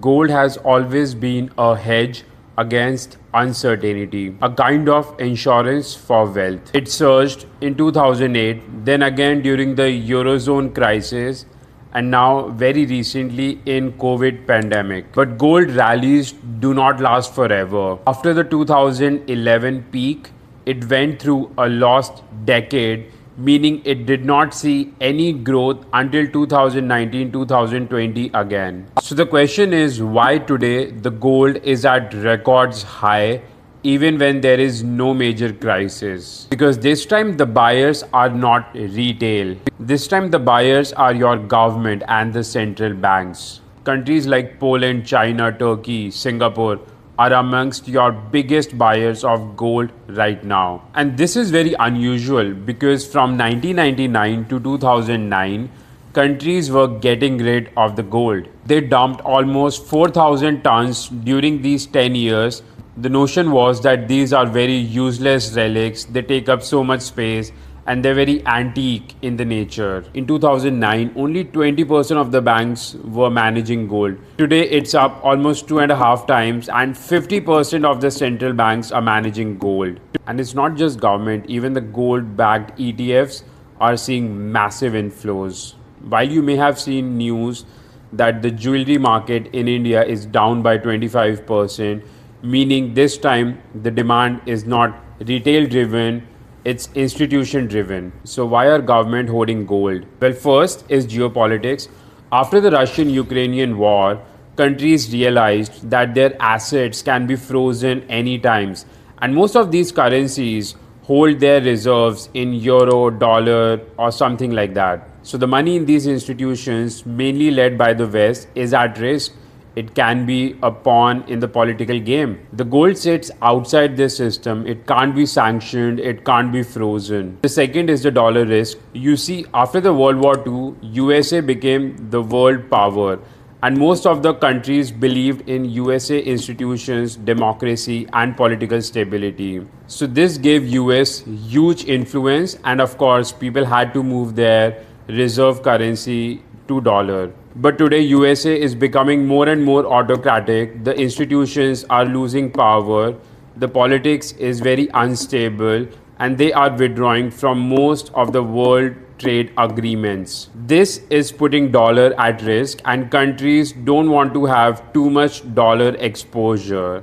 Gold has always been a hedge against uncertainty, a kind of insurance for wealth. It surged in 2008, then again during the Eurozone crisis, and now very recently in COVID pandemic. But gold rallies do not last forever. After the 2011 peak, it went through a lost decade, meaning it did not see any growth until 2019-2020 again. So the question is, why today the gold is at records high even when there is no major crisis? Because this time the buyers are not retail. This time the buyers are your government and the central banks. Countries like Poland, China, Turkey, Singapore are amongst your biggest buyers of gold right now. And this is very unusual because from 1999 to 2009, countries were getting rid of the gold. They dumped almost 4,000 tons during these 10 years. The notion was that these are very useless relics, they take up so much space, and they're very antique in the nature. In 2009, only 20% of the banks were managing gold. Today, it's up almost 2.5 times, and 50% of the central banks are managing gold. And it's not just government, even the gold-backed ETFs are seeing massive inflows. While you may have seen news that the jewelry market in India is down by 25%, meaning this time the demand is not retail driven, it's institution driven. So why are government holding gold? Well, first is geopolitics. After the Russian-Ukrainian war, countries realized that their assets can be frozen any times, and most of these currencies hold their reserves in euro, dollar, or something like that. So the money in these institutions, mainly led by the West, is at risk. It can be a pawn in the political game. The gold sits outside this system. It can't be sanctioned. It can't be frozen. The second is the dollar risk. You see, after the World War II, USA became the world power, and most of the countries believed in USA institutions, democracy, and political stability. So this gave US huge influence, and of course, people had to move their reserve currency to dollar. But today USA is becoming more and more autocratic. The institutions are losing power. The politics is very unstable, and they are withdrawing from most of the world trade agreements. This is putting dollar at risk, and countries don't want to have too much dollar exposure.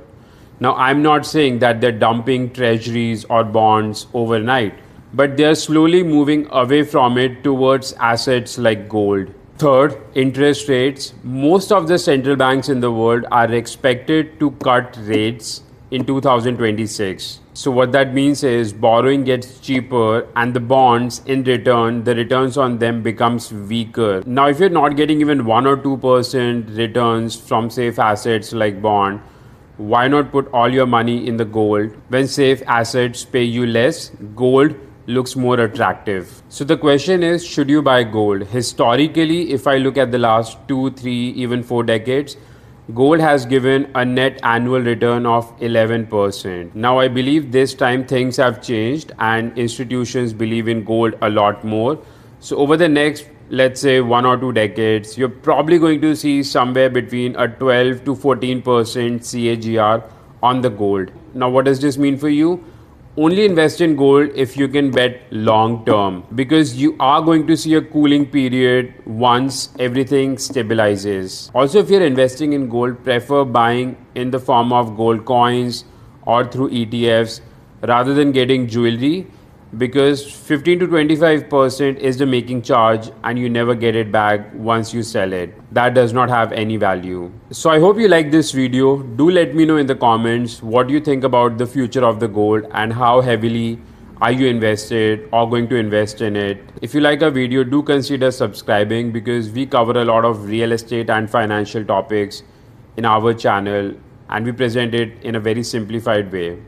Now, I'm not saying that they're dumping treasuries or bonds overnight, but they're slowly moving away from it towards assets like gold. Third, interest rates. Most of the central banks in the world are expected to cut rates in 2026. So what that means is borrowing gets cheaper, and the bonds in return, the returns on them becomes weaker. Now, if you're not getting even 1 or 2% returns from safe assets like bond, why not put all your money in the gold? When safe assets pay you less, gold looks more attractive. So the question is, should you buy gold? Historically, if I look at the last 2, 3, even 4 decades, gold has given a net annual return of 11%. Now I believe this time things have changed and institutions believe in gold a lot more. So over the next, let's say 1 or 2 decades, you're probably going to see somewhere between a 12 to 14% CAGR on the gold. Now what does this mean for you? Only invest in gold if you can bet long term, because you are going to see a cooling period once everything stabilizes. Also, if you're investing in gold, prefer buying in the form of gold coins or through ETFs rather than getting jewelry, because 15 to 25% is the making charge and you never get it back once you sell it. That does not have any value. So I hope you like this video. Do let me know in the comments what you think about the future of the gold and how heavily are you invested or going to invest in it. If you like our video, do consider subscribing, because we cover a lot of real estate and financial topics in our channel, and we present it in a very simplified way.